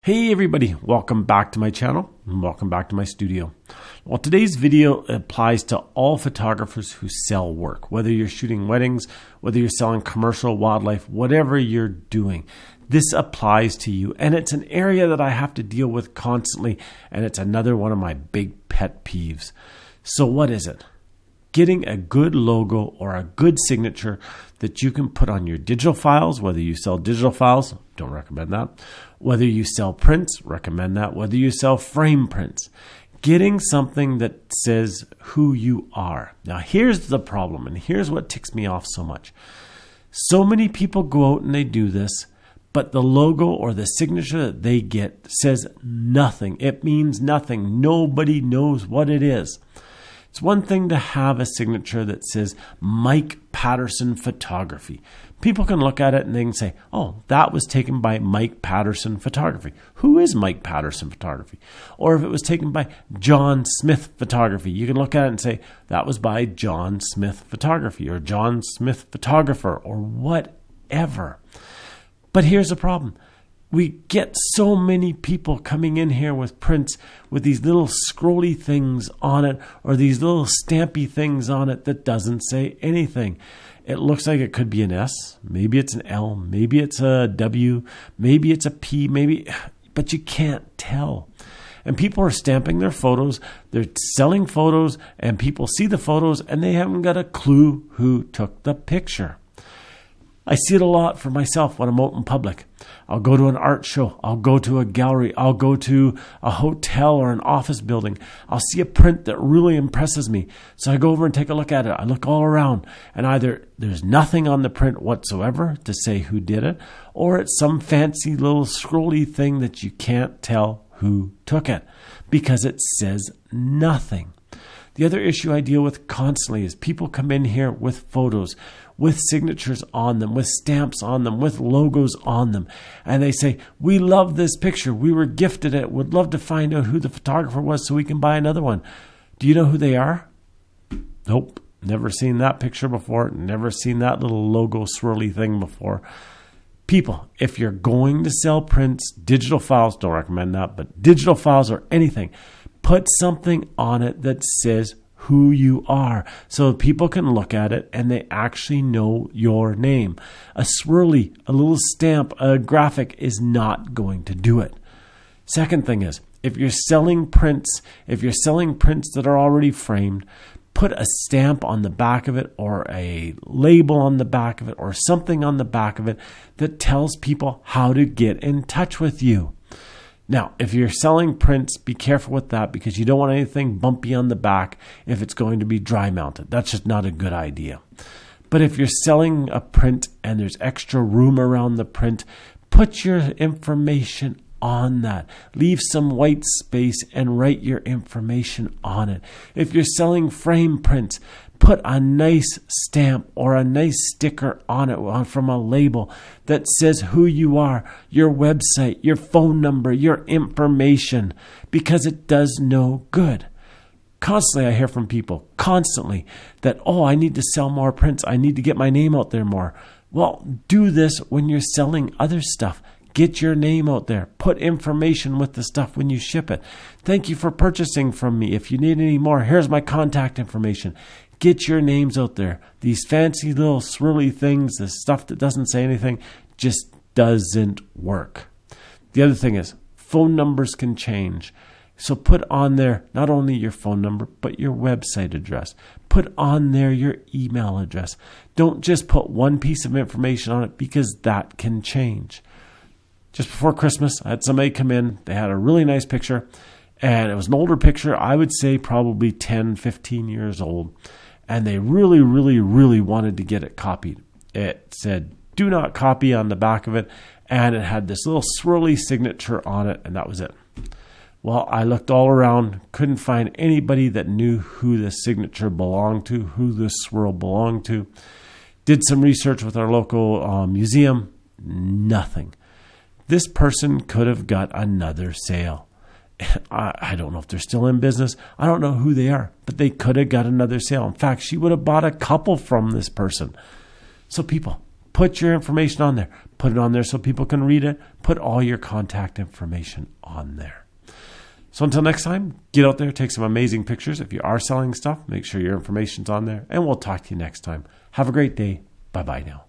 Hey everybody, welcome back to my channel and welcome back to my studio. Well, today's video applies to all photographers who sell work, whether you're shooting weddings, whether you're selling commercial wildlife, whatever you're doing. This applies to you, and it's an area that I have to deal with constantly, and it's another one of my big pet peeves. So what is it? Getting a good logo or a good signature that you can put on your digital files, whether you sell digital files, don't recommend that. Whether you sell prints, recommend that. Whether you sell frame prints. Getting something that says who you are. Now here's the problem, and here's what ticks me off so much. So many people go out and they do this, but the logo or the signature that they get says nothing. It means nothing. Nobody knows what it is. It's one thing to have a signature that says Mike Patterson Photography. People can look at it and they can say, oh, that was taken by Mike Patterson Photography. Who is Mike Patterson Photography? Or if it was taken by John Smith Photography, you can look at it and say, that was by John Smith Photography or John Smith Photographer or whatever. But here's the problem. We get so many people coming in here with prints with these little scrolly things on it or these little stampy things on it that doesn't say anything. It looks like it could be an S, maybe it's an L, maybe it's a W, maybe it's a P, but you can't tell. And people are stamping their photos, they're selling photos, and people see the photos and they haven't got a clue who took the picture. I see it a lot for myself when I'm out in public. I'll go to an art show. I'll go to a gallery. I'll go to a hotel or an office building. I'll see a print that really impresses me. So I go over and take a look at it. I look all around, and either there's nothing on the print whatsoever to say who did it, or it's some fancy little scrolly thing that you can't tell who took it because it says nothing. The other issue I deal with constantly is people come in here with photos, with signatures on them, with stamps on them, with logos on them. And they say, we love this picture. We were gifted it. Would love to find out who the photographer was so we can buy another one. Do you know who they are? Nope. Never seen that picture before. Never seen that little logo swirly thing before. People, if you're going to sell prints, digital files, don't recommend that, but digital files or anything, put something on it that says who you are so people can look at it and they actually know your name. A swirly, a little stamp, a graphic is not going to do it. Second thing is, if you're selling prints that are already framed, put a stamp on the back of it or a label on the back of it or something on the back of it that tells people how to get in touch with you. Now, if you're selling prints, be careful with that because you don't want anything bumpy on the back if it's going to be dry mounted. That's just not a good idea. But if you're selling a print and there's extra room around the print, put your information on that. Leave some white space and write your information on it. If you're selling frame prints, put a nice stamp or a nice sticker on it from a label that says who you are, your website, your phone number, your information, because it does no good. Constantly I hear from people, that, I need to sell more prints. I need to get my name out there more. Well, do this when you're selling other stuff. Get your name out there. Put information with the stuff when you ship it. Thank you for purchasing from me. If you need any more, here's my contact information. Get your names out there. These fancy little swirly things, the stuff that doesn't say anything, just doesn't work. The other thing is, phone numbers can change. So put on there not only your phone number, but your website address. Put on there your email address. Don't just put one piece of information on it because that can change. Just before Christmas, I had somebody come in. They had a really nice picture, and it was an older picture. I would say probably 10, 15 years old. And they really, really, really wanted to get it copied. It said, do not copy on the back of it. And it had this little swirly signature on it. And that was it. Well, I looked all around, couldn't find anybody that knew who the signature belonged to, who the swirl belonged to. Did some research with our local museum. Nothing. This person could have got another sale. I don't know if they're still in business. I don't know who they are, but they could have got another sale. In fact, she would have bought a couple from this person. So people, Put your information on there. Put it on there so people can read it. Put all your contact information on there. So until next time, get out there, take some amazing pictures. If you are selling stuff, make sure your information's on there, and we'll talk to you next time. Have a great day. Bye-bye now.